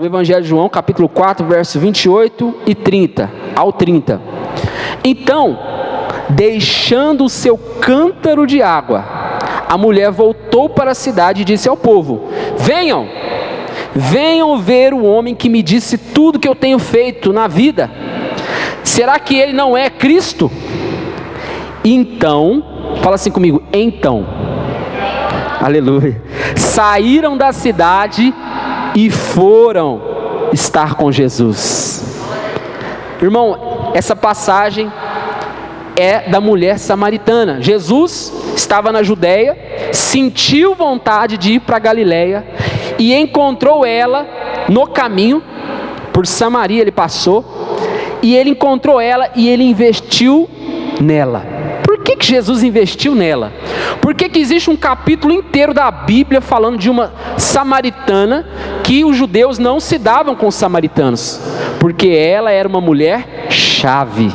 O Evangelho de João, capítulo 4, verso 28 e 30 ao 30. Então, deixando o seu cântaro de água, a mulher voltou para a cidade e disse ao povo: venham ver o homem que me disse tudo que eu tenho feito na vida. Será que ele não é Cristo? Então, fala assim comigo, então, aleluia, saíram da cidade e foram estar com Jesus. Irmão, essa passagem é da mulher samaritana. Jesus estava na Judeia, sentiu vontade de ir para Galileia e encontrou ela no caminho. Por Samaria ele passou e ele encontrou ela e ele investiu nela. Por que Jesus investiu nela? Por que existe um capítulo inteiro da Bíblia falando de uma samaritana que os judeus não se davam com os samaritanos? Porque ela era uma mulher chave.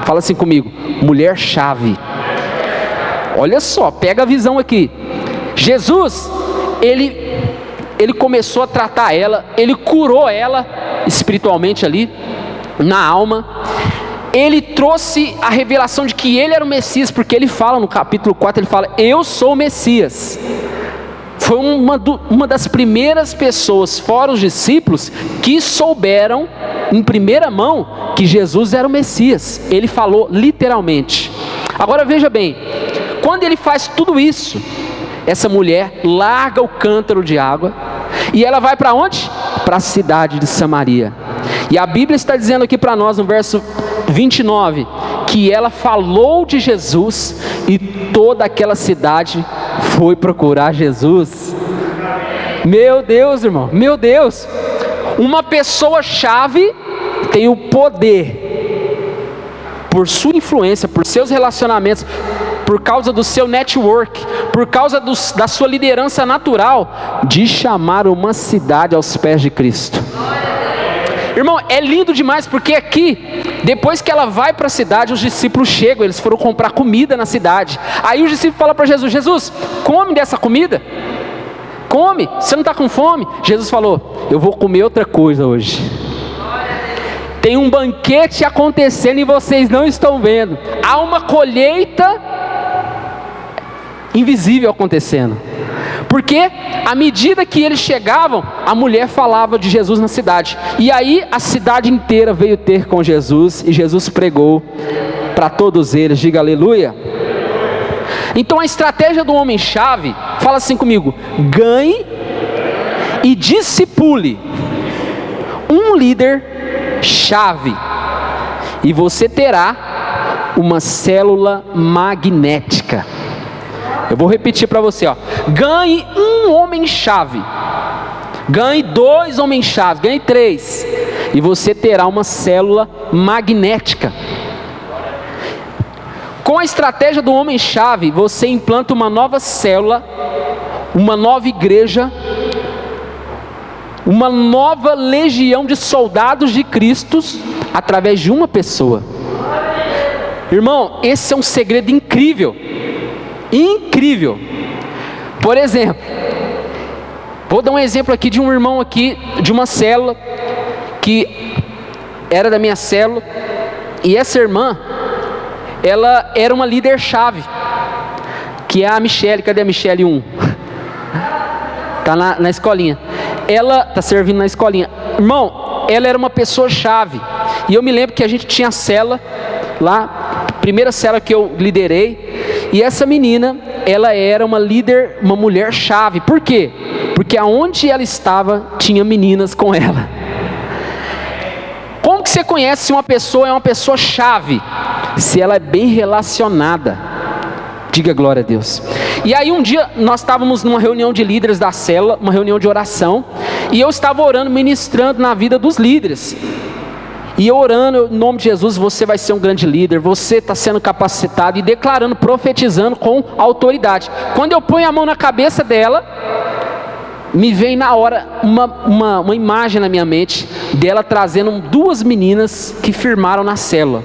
Fala assim comigo, mulher chave. Olha só, pega a visão aqui. Jesus, ele começou a tratar ela, ele curou ela espiritualmente ali, na alma. Ele trouxe a revelação de que ele era o Messias, porque ele fala no capítulo 4, ele fala, eu sou o Messias. Foi uma das primeiras pessoas, fora os discípulos, que souberam em primeira mão que Jesus era o Messias. Ele falou literalmente. Agora veja bem, quando ele faz tudo isso, essa mulher larga o cântaro de água e ela vai para onde? Para a cidade de Samaria. E a Bíblia está dizendo aqui para nós no verso 29, que ela falou de Jesus e toda aquela cidade foi procurar Jesus. Meu Deus, irmão, meu Deus, uma pessoa chave tem o poder, por sua influência, por seus relacionamentos, por causa do seu network, por causa da sua liderança natural, de chamar uma cidade aos pés de Cristo. Irmão, é lindo demais, porque aqui, depois que ela vai para a cidade, os discípulos chegam, eles foram comprar comida na cidade. Aí os discípulos falam para Jesus: Jesus, come dessa comida, come, você não está com fome? Jesus falou: eu vou comer outra coisa hoje. Tem um banquete acontecendo e vocês não estão vendo. Há uma colheita invisível acontecendo. Porque à medida que eles chegavam, a mulher falava de Jesus na cidade. E aí a cidade inteira veio ter com Jesus e Jesus pregou para todos eles. Diga aleluia. Então a estratégia do homem-chave, fala assim comigo: ganhe e discipule um líder chave, e você terá uma célula magnética. Eu vou repetir para você, ó. Ganhe um homem-chave, ganhe 2 homens-chave, ganhe 3, e você terá uma célula magnética. Com a estratégia do homem-chave, você implanta uma nova célula, uma nova igreja, uma nova legião de soldados de Cristo, através de uma pessoa. Irmão, esse é um segredo incrível. Incrível. Por exemplo, vou dar um exemplo aqui de um irmão aqui, de uma célula, que era da minha célula, e essa irmã, ela era uma líder-chave, que é a Michele. Cadê a Michele 1? Está na escolinha. Ela está servindo na escolinha. Irmão, ela era uma pessoa-chave, e eu me lembro que a gente tinha célula lá, primeira célula que eu liderei, e essa menina, ela era uma líder, uma mulher-chave. Por quê? Porque aonde ela estava, tinha meninas com ela. Como que você conhece se uma pessoa é uma pessoa-chave? Se ela é bem relacionada. Diga glória a Deus. E aí um dia, nós estávamos numa reunião de líderes da célula, uma reunião de oração, e eu estava orando, ministrando na vida dos líderes. E eu orando, em nome de Jesus, você vai ser um grande líder, você está sendo capacitado, e declarando, profetizando com autoridade. Quando eu ponho a mão na cabeça dela, me vem na hora uma imagem na minha mente, dela trazendo 2 meninas que firmaram na célula.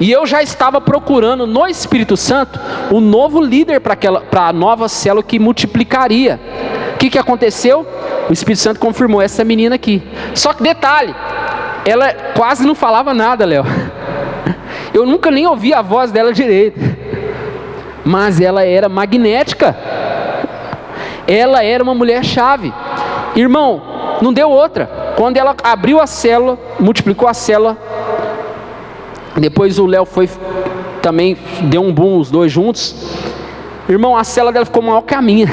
E eu já estava procurando no Espírito Santo um novo líder para a nova célula que multiplicaria. O que aconteceu? o Espírito Santo confirmou essa menina aqui. Só que detalhe, ela quase não falava nada, Léo. Eu nunca nem ouvi a voz dela direito. Mas ela era magnética. Ela era uma mulher-chave. Irmão, não deu outra. Quando ela abriu a célula, multiplicou a célula, depois o Léo foi também, deu um boom os dois juntos. Irmão, a célula dela ficou maior que a minha.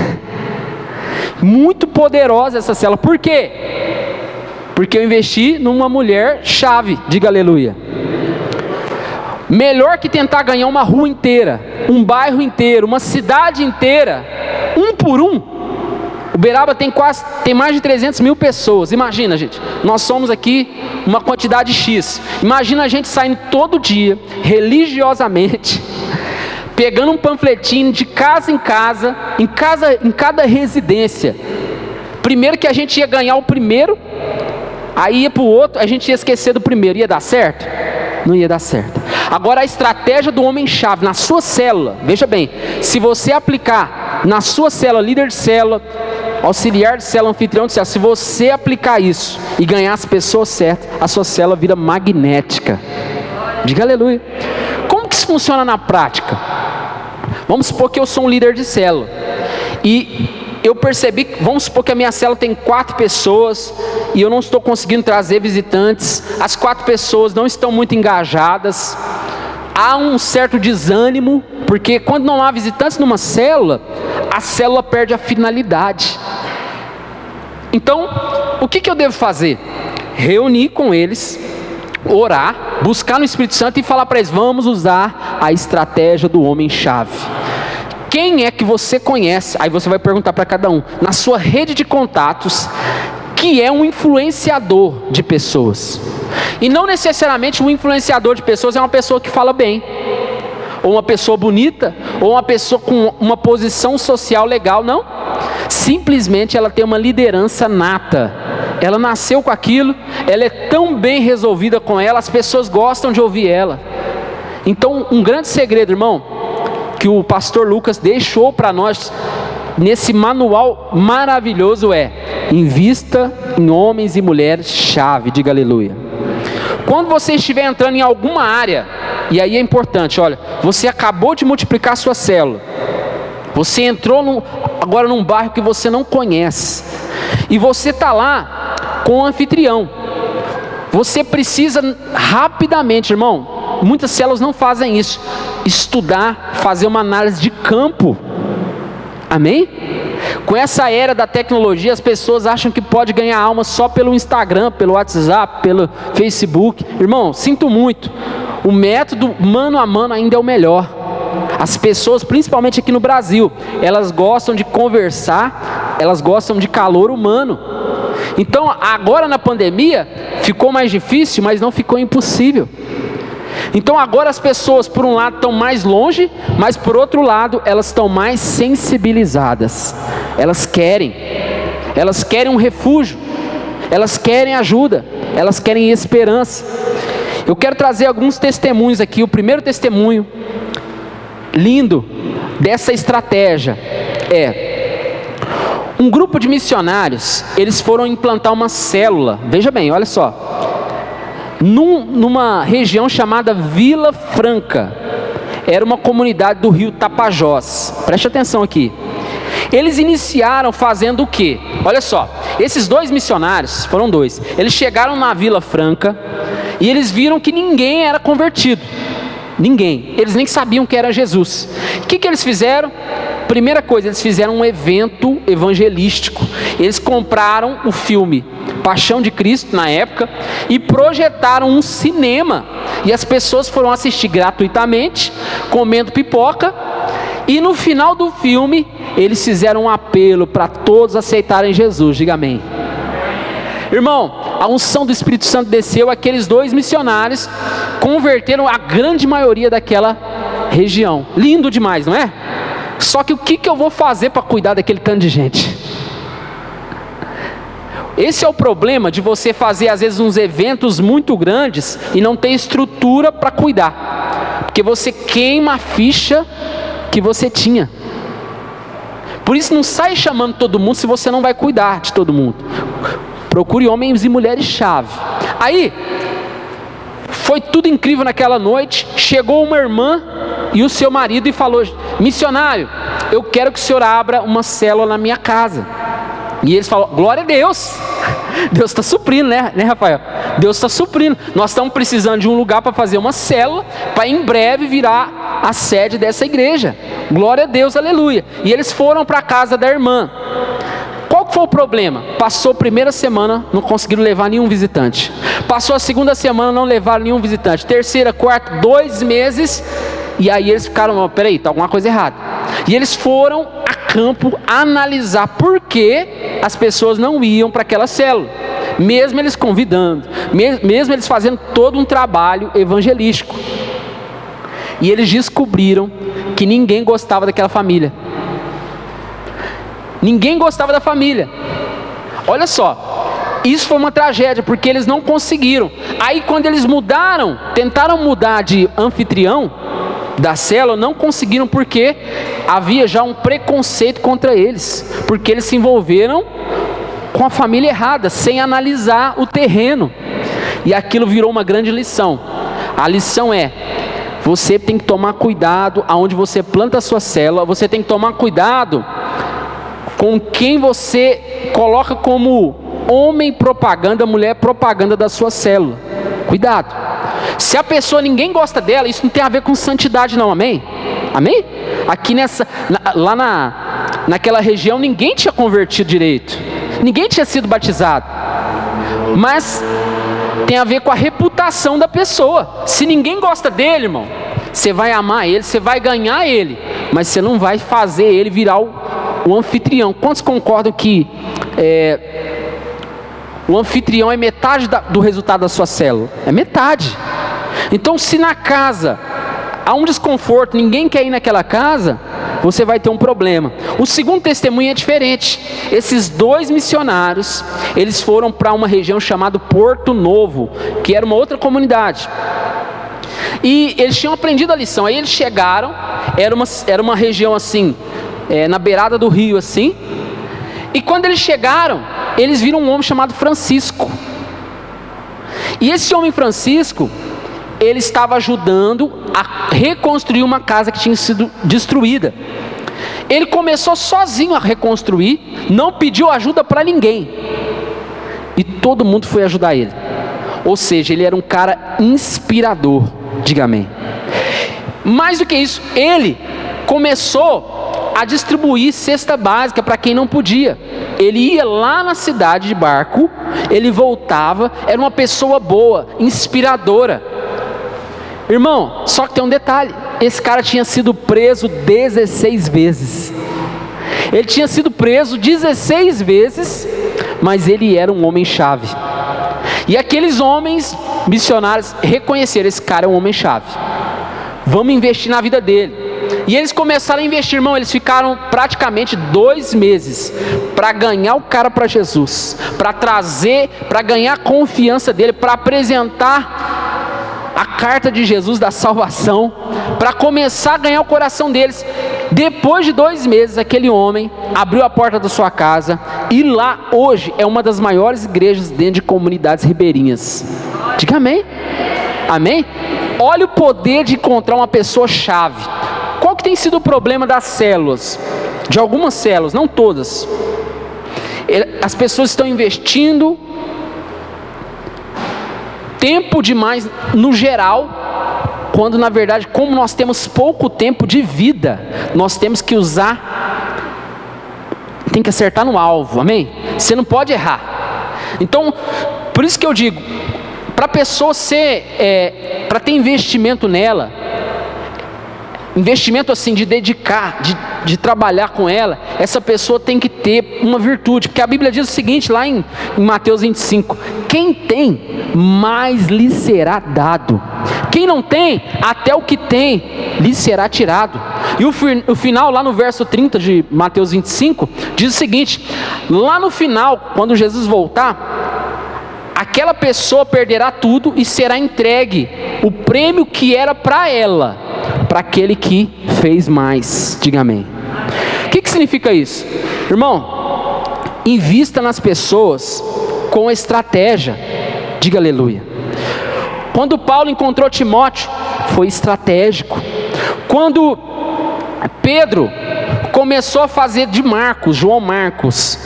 Muito poderosa essa célula. Por quê? Porque eu investi numa mulher-chave. Diga aleluia. Melhor que tentar ganhar uma rua inteira, um bairro inteiro, uma cidade inteira, um por um. Uberaba tem mais de 300 mil pessoas. Imagina, gente, nós somos aqui uma quantidade X. Imagina a gente saindo todo dia, religiosamente, pegando um panfletinho de casa em casa, em cada residência. Primeiro que a gente ia ganhar o primeiro, aí ia para o outro, a gente ia esquecer do primeiro. Ia dar certo? Não ia dar certo. Agora a estratégia do homem-chave na sua célula, veja bem, se você aplicar na sua célula, líder de célula, auxiliar de célula, anfitrião de célula, se você aplicar isso e ganhar as pessoas certas, a sua célula vira magnética. Diga aleluia. Como que isso funciona na prática? Vamos supor que eu sou um líder de célula e eu percebi, vamos supor que a minha célula tem 4 pessoas e eu não estou conseguindo trazer visitantes, as 4 pessoas não estão muito engajadas, há um certo desânimo, porque quando não há visitantes numa célula, a célula perde a finalidade. Então, o que eu devo fazer? Reunir com eles, orar, buscar no Espírito Santo e falar para eles, vamos usar a estratégia do homem-chave. Quem é que você conhece? Aí você vai perguntar para cada um, na sua rede de contatos, que é um influenciador de pessoas. E não necessariamente um influenciador de pessoas é uma pessoa que fala bem, ou uma pessoa bonita, ou uma pessoa com uma posição social legal, não. Simplesmente ela tem uma liderança nata. Ela nasceu com aquilo, ela é tão bem resolvida com ela, as pessoas gostam de ouvir ela. Então, um grande segredo, irmão, que o pastor Lucas deixou para nós nesse manual maravilhoso é: invista em homens e mulheres chave. Diga aleluia. Quando você estiver entrando em alguma área, e aí é importante, olha, você acabou de multiplicar a sua célula, você entrou agora num bairro que você não conhece, e você está lá com o anfitrião, você precisa rapidamente, irmão, muitas células não fazem isso, estudar, fazer uma análise de campo. Amém? Com essa era da tecnologia, as pessoas acham que pode ganhar alma só pelo Instagram, pelo WhatsApp, pelo Facebook. Irmão, sinto muito, o método mano a mano ainda é o melhor. As pessoas, principalmente aqui no Brasil, elas gostam de conversar, elas gostam de calor humano. Então agora na pandemia ficou mais difícil, mas não ficou impossível. Então agora as pessoas por um lado estão mais longe, mas por outro lado elas estão mais sensibilizadas. Elas querem um refúgio, elas querem ajuda, elas querem esperança. Eu quero trazer alguns testemunhos aqui. O primeiro testemunho lindo dessa estratégia é um grupo de missionários. Eles foram implantar uma célula, veja bem, olha só, numa região chamada Vila Franca. Era uma comunidade do rio Tapajós. Preste atenção aqui. Eles iniciaram fazendo o quê? Olha só, esses 2 missionários, foram 2, eles chegaram na Vila Franca e eles viram que ninguém era convertido. Ninguém. Eles nem sabiam que era Jesus. O que eles fizeram? Primeira coisa, eles fizeram um evento evangelístico. Eles compraram o filme Paixão de Cristo na época e projetaram um cinema. E as pessoas foram assistir gratuitamente, comendo pipoca. E no final do filme, eles fizeram um apelo para todos aceitarem Jesus. Diga amém. Irmão, a unção do Espírito Santo desceu, aqueles 2 missionários converteram a grande maioria daquela região. Lindo demais, não é? Só que o que eu vou fazer para cuidar daquele tanto de gente? Esse é o problema de você fazer às vezes uns eventos muito grandes e não ter estrutura para cuidar, porque você queima a ficha que você tinha. Por isso não sai chamando todo mundo se você não vai cuidar de todo mundo. Procure homens e mulheres chave. Aí, foi tudo incrível naquela noite. Chegou uma irmã e o seu marido e falou: missionário, eu quero que o senhor abra uma célula na minha casa. E eles falaram: glória a Deus. Deus está suprindo, né, Rafael? Deus está suprindo. Nós estamos precisando de um lugar para fazer uma célula, para em breve virar a sede dessa igreja. Glória a Deus, aleluia. E eles foram para a casa da irmã. Qual que foi o problema? Passou a primeira semana, não conseguiram levar nenhum visitante. Passou a segunda semana, não levaram nenhum visitante. Terceira, quarta, 2 meses. E aí eles ficaram: peraí, está alguma coisa errada. E eles foram a campo analisar por que as pessoas não iam para aquela célula. Mesmo eles convidando, mesmo eles fazendo todo um trabalho evangelístico. E eles descobriram que ninguém gostava daquela família. Ninguém gostava da família. Olha só, isso foi uma tragédia, porque eles não conseguiram. Aí quando eles mudaram, tentaram mudar de anfitrião da célula, não conseguiram, porque havia já um preconceito contra eles, porque eles se envolveram com a família errada, sem analisar o terreno. E aquilo virou uma grande lição. A lição é: você tem que tomar cuidado aonde você planta a sua célula. Você tem que tomar cuidado com quem você coloca como homem propaganda, mulher propaganda da sua célula. Cuidado. Se a pessoa, ninguém gosta dela, isso não tem a ver com santidade não, amém? Amém? Aqui naquela região ninguém tinha convertido direito, ninguém tinha sido batizado, mas tem a ver com a reputação da pessoa. Se ninguém gosta dele, irmão, você vai amar ele, você vai ganhar ele, mas você não vai fazer ele virar o anfitrião. Quantos concordam que o anfitrião é metade do resultado da sua célula? É metade. Então, se na casa há um desconforto, ninguém quer ir naquela casa, você vai ter um problema. O segundo testemunho é diferente. Esses 2 missionários, eles foram para uma região chamada Porto Novo, que era uma outra comunidade. E eles tinham aprendido a lição. Aí eles chegaram, era uma região assim, na beirada do rio assim. E quando eles chegaram, eles viram um homem chamado Francisco. E esse homem Francisco, ele estava ajudando a reconstruir uma casa que tinha sido destruída. Ele começou sozinho a reconstruir, não pediu ajuda para ninguém, e todo mundo foi ajudar ele. Ou seja, ele era um cara inspirador. Diga amém. Mais do que isso, ele começou a distribuir cesta básica para quem não podia. Ele ia lá na cidade de barco, ele voltava, era uma pessoa boa, inspiradora. Irmão, só que tem um detalhe: esse cara tinha sido preso 16 vezes. Ele tinha sido preso 16 vezes, mas ele era um homem-chave. E aqueles homens missionários reconheceram: esse cara é um homem-chave, vamos investir na vida dele. E eles começaram a investir, irmão. Eles ficaram praticamente 2 meses para ganhar o cara para Jesus, para trazer, para ganhar a confiança dele, para apresentar a carta de Jesus da salvação, para começar a ganhar o coração deles. Depois de 2 meses, aquele homem abriu a porta da sua casa, e lá hoje é uma das maiores igrejas dentro de comunidades ribeirinhas. Diga amém. Amém? Olha o poder de encontrar uma pessoa chave. Qual que tem sido o problema das células? De algumas células, não todas. As pessoas estão investindo tempo demais no geral, quando na verdade, como nós temos pouco tempo de vida, nós temos que usar, tem que acertar no alvo, amém? Você não pode errar. Então, por isso que eu digo, para a pessoa para ter investimento nela, investimento assim, de dedicar, de trabalhar com ela, essa pessoa tem que ter uma virtude, porque a Bíblia diz o seguinte, lá em Mateus 25, quem tem, mais lhe será dado, quem não tem, até o que tem, lhe será tirado. E o final, lá no verso 30 de Mateus 25, diz o seguinte, lá no final, quando Jesus voltar, aquela pessoa perderá tudo e será entregue o prêmio que era para ela, para aquele que fez mais. Diga amém. O que significa isso? Irmão, invista nas pessoas com estratégia. Diga aleluia. Quando Paulo encontrou Timóteo, foi estratégico. Quando Pedro começou a fazer de Marcos, João Marcos,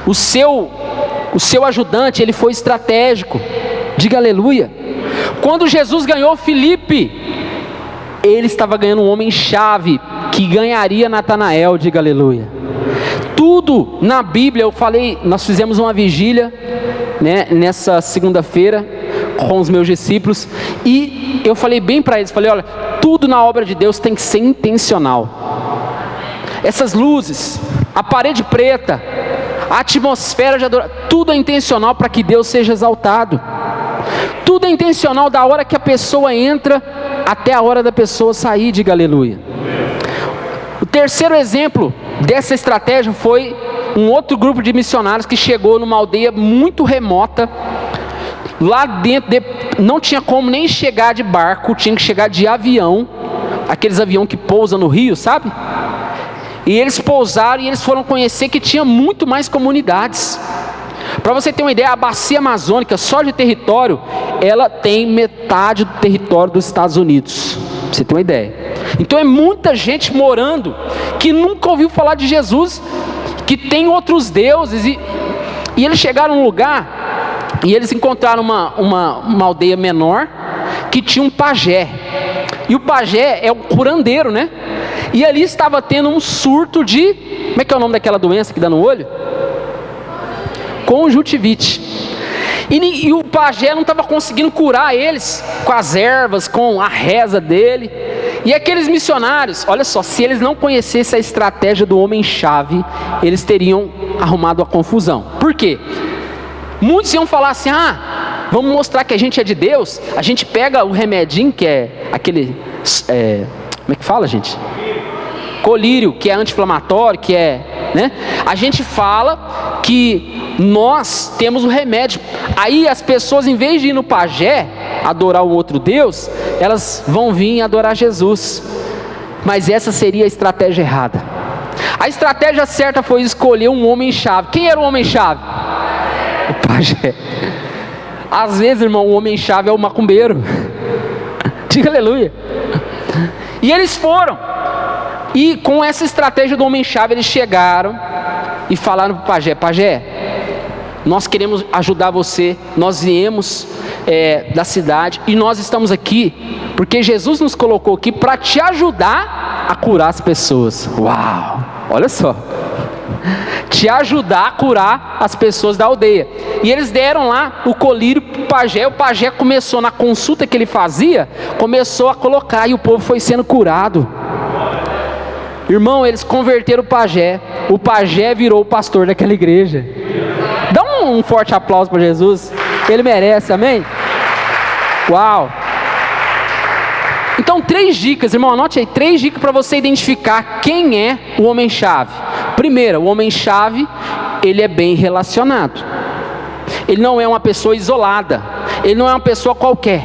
o seu ajudante, ele foi estratégico. Diga aleluia. Quando Jesus ganhou Filipe, ele estava ganhando um homem-chave que ganharia Natanael. Diga aleluia. Tudo na Bíblia, eu falei, nós fizemos uma vigília, né, nessa segunda-feira com os meus discípulos, e eu falei bem para eles, falei, olha, tudo na obra de Deus tem que ser intencional. Essas luzes, a parede preta, a atmosfera de adoração, tudo é intencional para que Deus seja exaltado. Tudo é intencional da hora que a pessoa entra até a hora da pessoa sair. Diga aleluia. O terceiro exemplo dessa estratégia foi um outro grupo de missionários que chegou numa aldeia muito remota. Lá dentro não tinha como nem chegar de barco, tinha que chegar de avião, aqueles aviões que pousam no rio, sabe? E eles pousaram e eles foram conhecer que tinha muito mais comunidades. Para você ter uma ideia, a bacia amazônica, só de território, ela tem metade do território dos Estados Unidos. Pra você ter uma ideia. Então é muita gente morando que nunca ouviu falar de Jesus, que tem outros deuses. E eles chegaram num lugar e eles encontraram uma aldeia menor que tinha um pajé. E o pajé é o curandeiro, né? E ali estava tendo um surto de... Como é que é o nome daquela doença que dá no olho? Conjuntivite. E o pajé não estava conseguindo curar eles com as ervas, com a reza dele. E aqueles missionários, olha só, se eles não conhecessem a estratégia do homem-chave, eles teriam arrumado a confusão. Por quê? Muitos iam falar assim, vamos mostrar que a gente é de Deus. A gente pega o remedinho, que é aquele, como é que fala, gente? Colírio, que é anti-inflamatório, que é, né? A gente fala que nós temos o remédio. Aí as pessoas, em vez de ir no pajé, adorar um outro Deus, elas vão vir adorar Jesus. Mas essa seria a estratégia errada. A estratégia certa foi escolher um homem-chave. Quem era o homem-chave? O pajé. Às vezes, irmão, o homem-chave é o macumbeiro. Diga aleluia. E eles foram. E com essa estratégia do homem-chave, eles chegaram e falaram para o pajé: pajé, nós queremos ajudar você, nós viemos da cidade e nós estamos aqui porque Jesus nos colocou aqui para te ajudar a curar as pessoas. Uau, olha só, te ajudar a curar as pessoas da aldeia. E eles deram lá o colírio para o pajé começou, na consulta que ele fazia, começou a colocar e o povo foi sendo curado. Irmão, eles converteram o pajé virou o pastor daquela igreja. Dá um forte aplauso para Jesus, ele merece, amém? Uau! Então 3 dicas, irmão, anote aí, 3 dicas para você identificar quem é o homem-chave. Primeiro, o homem-chave, ele é bem relacionado. Ele não é uma pessoa isolada, ele não é uma pessoa qualquer,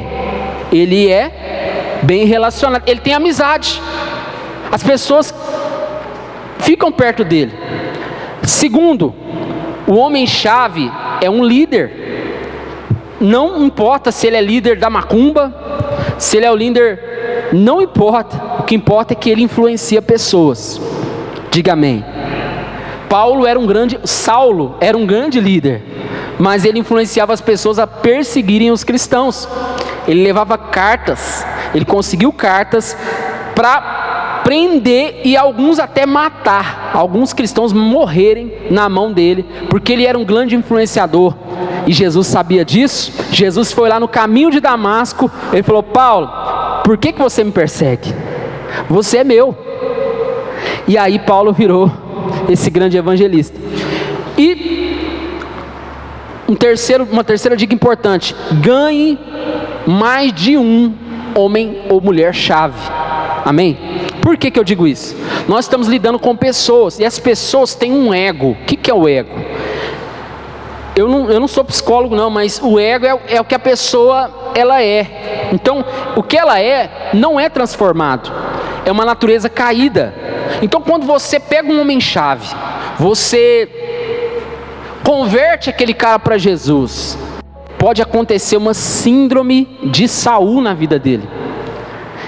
ele é bem relacionado, ele tem amizade, as pessoas ficam perto dele. Segundo, o homem-chave é um líder. Não importa se ele é líder da macumba, se ele é o líder, não importa. O que importa é que ele influencia pessoas. Diga amém. Saulo era um grande líder, mas ele influenciava as pessoas a perseguirem os cristãos. Ele levava cartas, ele conseguiu cartas para prender e alguns até matar, alguns cristãos morrerem na mão dele, porque ele era um grande influenciador, e Jesus sabia disso. Jesus foi lá no caminho de Damasco, ele falou: Paulo, por que você me persegue? Você é meu. E aí Paulo virou esse grande evangelista. E uma terceira dica importante: ganhe mais de um homem ou mulher chave. Amém? Por que eu digo isso? Nós estamos lidando com pessoas, e as pessoas têm um ego. O que é o ego? Eu não sou psicólogo não, mas o ego é o que a pessoa ela é. Então, o que ela é não é transformado, é uma natureza caída. Então quando você pega um homem-chave, você converte aquele cara para Jesus, pode acontecer uma síndrome de Saul na vida dele.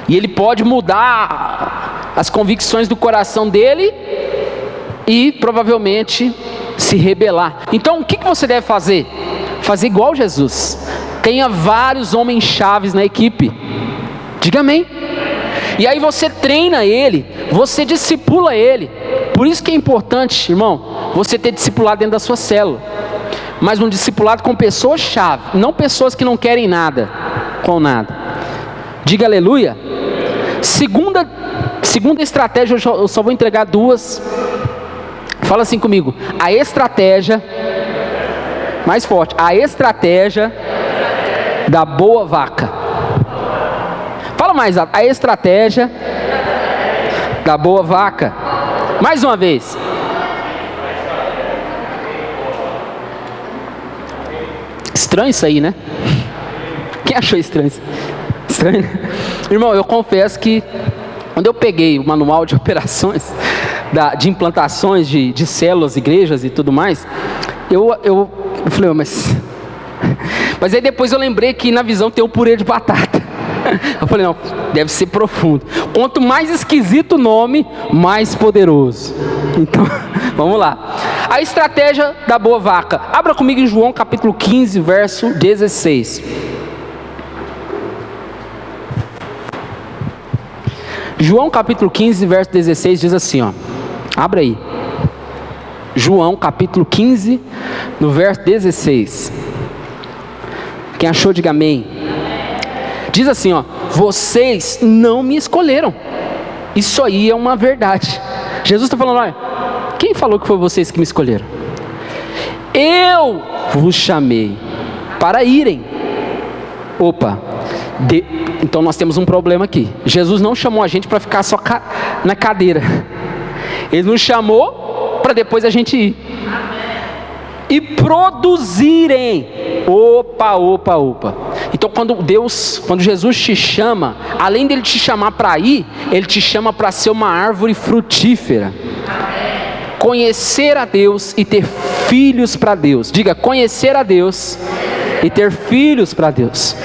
E ele pode mudar as convicções do coração dele e provavelmente se rebelar. Então o que você deve fazer? Fazer igual Jesus. Tenha vários homens-chaves na equipe. Diga amém. E aí você treina ele, você discipula ele. Por isso que é importante, irmão, você ter discipulado dentro da sua célula. Mas um discipulado com pessoas-chave, não pessoas que não querem nada com nada. Diga aleluia. Segunda estratégia, eu só vou entregar duas. Fala assim comigo. A estratégia, mais forte, a estratégia da boa vaca. Fala mais, a estratégia da boa vaca. Mais uma vez. Estranho isso aí, né? Quem achou estranho isso? Estranho, né? Irmão, eu confesso que quando eu peguei o manual de operações de implantações de células, igrejas e tudo mais, eu falei, mas aí depois eu lembrei que na visão tem o purê de batata. Eu falei, não, deve ser profundo. Quanto mais esquisito o nome, mais poderoso. Então, vamos lá. A estratégia da boa vaca. Abra comigo em João capítulo 15, verso 16. João capítulo 15, verso 16 diz assim, ó. Abra aí. João capítulo 15, no verso 16. Quem achou, diga amém. Diz assim, ó: vocês não me escolheram. Isso aí é uma verdade. Jesus está falando, olha, quem falou que foi vocês que me escolheram? Eu vos chamei para irem. Opa, então nós temos um problema aqui. Jesus não chamou a gente para ficar só na cadeira. Ele nos chamou para depois a gente ir. E produzirem. Opa. Então quando Jesus te chama, além dele te chamar para ir, ele te chama para ser uma árvore frutífera. Conhecer a Deus e ter filhos para Deus. Diga, conhecer a Deus e ter filhos para Deus.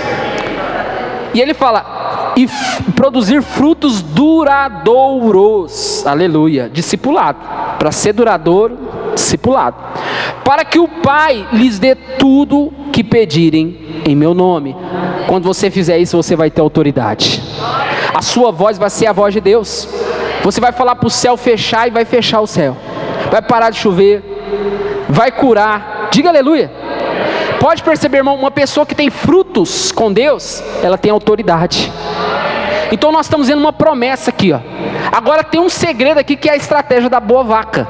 E ele fala, e produzir frutos duradouros. Aleluia. Discipulado. Para ser duradouro, discipulado. Para que o Pai lhes dê tudo que pedirem em meu nome. Quando você fizer isso, você vai ter autoridade. A sua voz vai ser a voz de Deus. Você vai falar para o céu fechar e vai fechar o céu. Vai parar de chover. Vai curar. Diga aleluia. Pode perceber, irmão, uma pessoa que tem frutos com Deus, ela tem autoridade. Então nós estamos vendo uma promessa aqui, ó. Agora tem um segredo aqui que é a estratégia da boa vaca.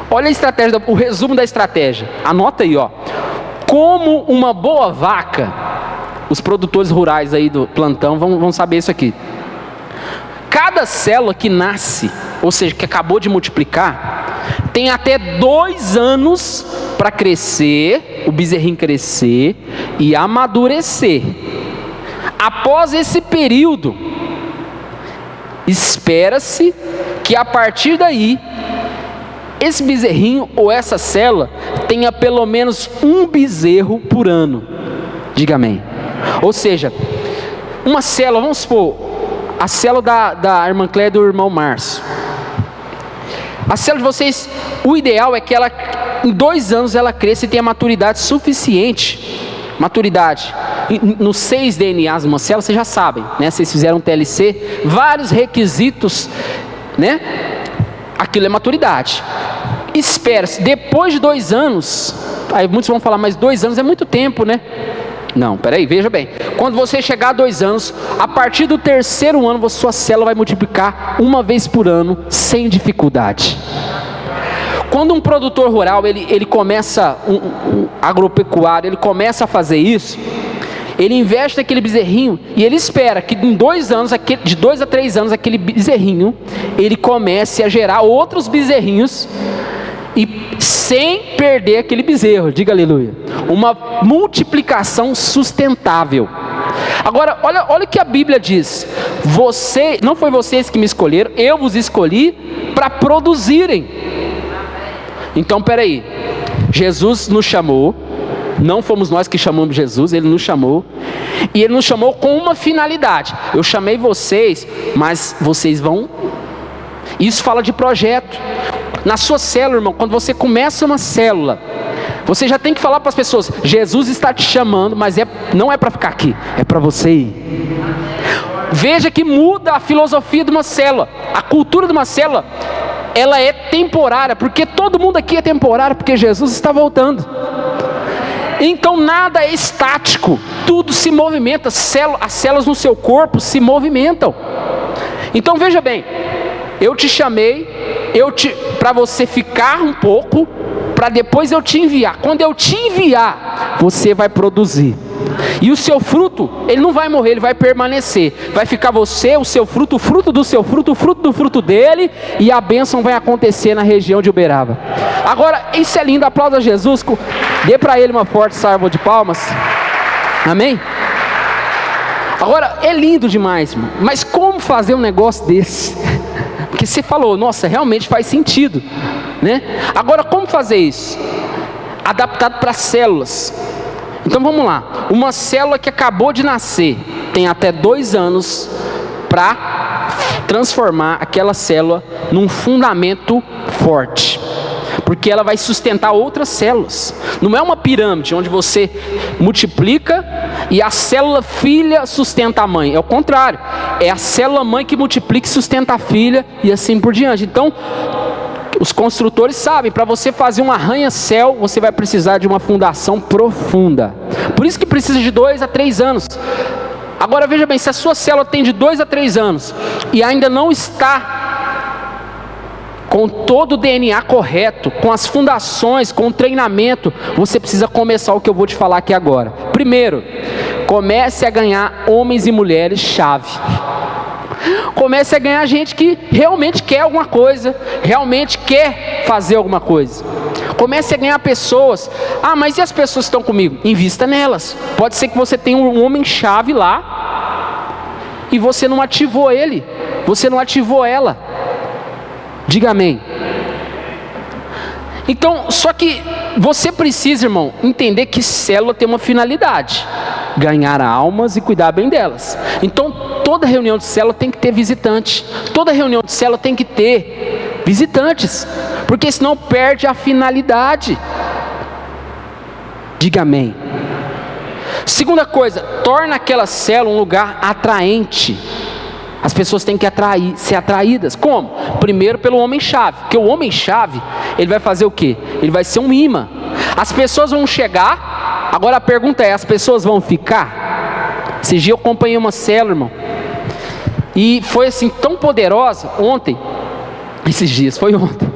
Olha a estratégia, o resumo da estratégia. Anota aí, ó. Como uma boa vaca, os produtores rurais aí do plantão vão saber isso aqui. Cada célula que nasce, ou seja, que acabou de multiplicar, tem até 2 anos para crescer, o bezerrinho crescer e amadurecer. Após esse período, espera-se que a partir daí, esse bezerrinho ou essa célula tenha pelo menos um bezerro por ano. Diga amém. Ou seja, uma célula, vamos supor, a célula da irmã Cléia e do irmão Márcio. A célula de vocês, o ideal é que ela, em 2 anos, ela cresça e tenha maturidade suficiente. Maturidade. Nos 6 DNAs de uma célula, vocês já sabem, né? Vocês fizeram um TLC, vários requisitos, né? Aquilo é maturidade. Espera-se, depois de 2 anos, aí muitos vão falar, mas 2 anos é muito tempo, né? Não, peraí, veja bem. Quando você chegar a 2 anos, a partir do 3º ano, sua célula vai multiplicar 1 vez por ano, sem dificuldade. Quando um produtor rural, ele começa, um agropecuário, ele começa a fazer isso, ele investe naquele bezerrinho e ele espera que em 2 anos, de 2 a 3 anos, aquele bezerrinho, ele comece a gerar outros bezerrinhos e sem perder aquele bezerro. Diga aleluia. Uma multiplicação sustentável. Agora, olha o que a Bíblia diz. Não foi vocês que me escolheram, eu vos escolhi para produzirem. Então, peraí. Jesus nos chamou, não fomos nós que chamamos Jesus, Ele nos chamou. E Ele nos chamou com uma finalidade. Eu chamei vocês, mas vocês vão... Isso fala de projeto. Na sua célula, irmão, quando você começa uma célula, você já tem que falar para as pessoas: Jesus está te chamando, mas não é para ficar aqui, é para você ir. Veja que muda a filosofia de uma célula. A cultura de uma célula, ela é temporária, porque todo mundo aqui é temporário, porque Jesus está voltando. Então nada é estático, tudo se movimenta. As células no seu corpo se movimentam. Então veja bem, eu te chamei para você ficar um pouco, para depois eu te enviar. Quando eu te enviar, você vai produzir. E o seu fruto, ele não vai morrer, ele vai permanecer. Vai ficar você, o seu fruto, o fruto do seu fruto, o fruto do fruto dele, e a bênção vai acontecer na região de Uberaba. Agora, isso é lindo, aplauda a Jesus. Dê para ele uma forte salva de palmas. Amém? Agora, é lindo demais, irmão. Mas como fazer um negócio desse? Porque você falou, nossa, realmente faz sentido, né? Agora, como fazer isso? Adaptado para células. Então vamos lá. Uma célula que acabou de nascer tem até 2 anos para transformar aquela célula num fundamento forte, porque ela vai sustentar outras células. Não é uma pirâmide onde você multiplica e a célula filha sustenta a mãe. É o contrário. É a célula mãe que multiplica e sustenta a filha, e assim por diante. Então, os construtores sabem, para você fazer um arranha-céu, você vai precisar de uma fundação profunda. Por isso que precisa de 2 a 3 anos. Agora veja bem, se a sua célula tem de 2 a 3 anos e ainda não está com todo o DNA correto, com as fundações, com o treinamento, você precisa começar o que eu vou te falar aqui agora. Primeiro, comece a ganhar homens e mulheres chave. Comece a ganhar gente que realmente quer alguma coisa, realmente quer fazer alguma coisa. Comece a ganhar pessoas. Ah, mas e as pessoas que estão comigo? Invista nelas. Pode ser que você tenha um homem-chave lá e você não ativou ele, você não ativou ela. Diga amém. Então, só que você precisa, irmão, entender que célula tem uma finalidade: ganhar almas e cuidar bem delas. Então, toda reunião de célula tem que ter visitante. Toda reunião de célula tem que ter visitantes, porque senão perde a finalidade. Diga amém. Segunda coisa, torna aquela célula um lugar atraente. As pessoas têm que ser atraídas. Como? Primeiro pelo homem-chave. Porque o homem-chave, ele vai fazer o quê? Ele vai ser um imã. As pessoas vão chegar. Agora a pergunta é: as pessoas vão ficar? Esse dia eu acompanhei uma célula, irmão, e foi assim tão poderosa ontem. Esses dias, foi ontem.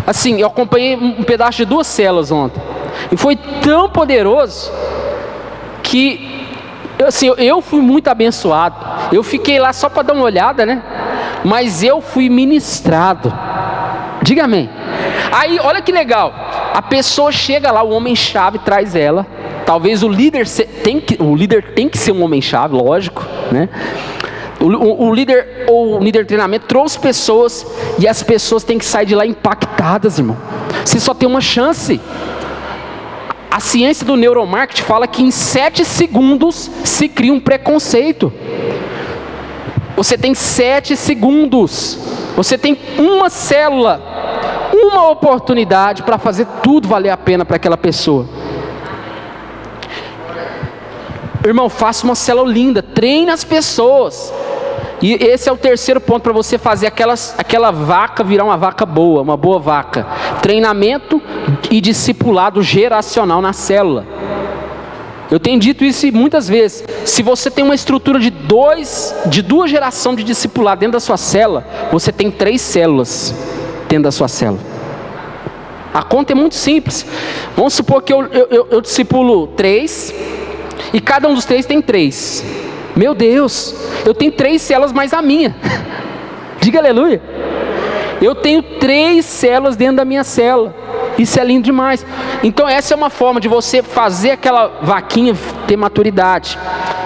Assim, eu acompanhei um pedaço de 2 células ontem. E foi tão poderoso que assim, eu fui muito abençoado. Eu fiquei lá só para dar uma olhada, né? Mas eu fui ministrado. Diga amém. Aí, olha que legal. A pessoa chega lá, o homem-chave traz ela. Talvez o líder tem que ser um homem-chave, lógico, né? O líder ou o líder de treinamento trouxe pessoas, e as pessoas têm que sair de lá impactadas, irmão. Você só tem uma chance. A ciência do neuromarketing fala que em 7 segundos se cria um preconceito. Você tem 7 segundos. Você tem uma célula, uma oportunidade para fazer tudo valer a pena para aquela pessoa. Irmão, faça uma célula linda, treine as pessoas. E esse é o terceiro ponto para você fazer aquela vaca virar uma vaca boa, uma boa vaca. Treinamento e discipulado geracional na célula. Eu tenho dito isso muitas vezes. Se você tem uma estrutura de 2 gerações de discipulado dentro da sua célula, você tem 3 células dentro da sua célula. A conta é muito simples. Vamos supor que eu discipulo 3, e cada um dos 3 tem 3. Meu Deus, eu tenho 3 células mais a minha. Diga aleluia. Eu tenho 3 células dentro da minha célula. Isso é lindo demais. Então essa é uma forma de você fazer aquela vaquinha ter maturidade.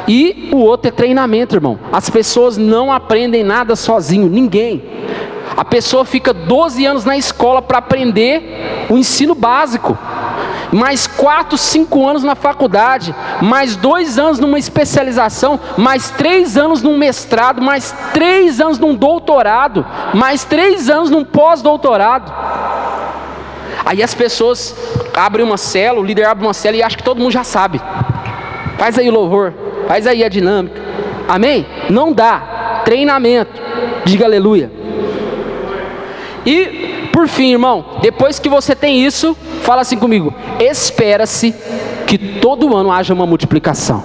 E o outro é treinamento, irmão. As pessoas não aprendem nada sozinho, ninguém. A pessoa fica 12 anos na escola para aprender o ensino básico, mais 4, 5 anos na faculdade, mais 2 anos numa especialização, mais 3 anos num mestrado, mais 3 anos num doutorado, mais 3 anos num pós-doutorado. Aí as pessoas abrem uma célula, o líder abre uma célula e acha que todo mundo já sabe. Faz aí o louvor, faz aí a dinâmica. Amém? Não dá. Treinamento. Diga aleluia. E por fim, irmão, depois que você tem isso, fala assim comigo: espera-se que todo ano haja uma multiplicação.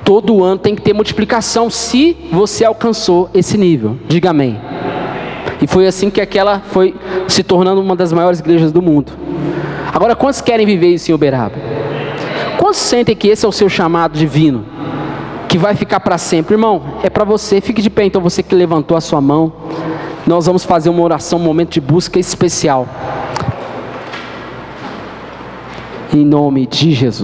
Todo ano tem que ter multiplicação se você alcançou esse nível. Diga amém. E foi assim que aquela foi se tornando uma das maiores igrejas do mundo. Agora, quantos querem viver isso em Uberaba? Quantos sentem que esse é o seu chamado divino, que vai ficar para sempre? Irmão, é para você. Fique de pé então, você que levantou a sua mão. Nós vamos fazer uma oração, um momento de busca especial. Em nome de Jesus.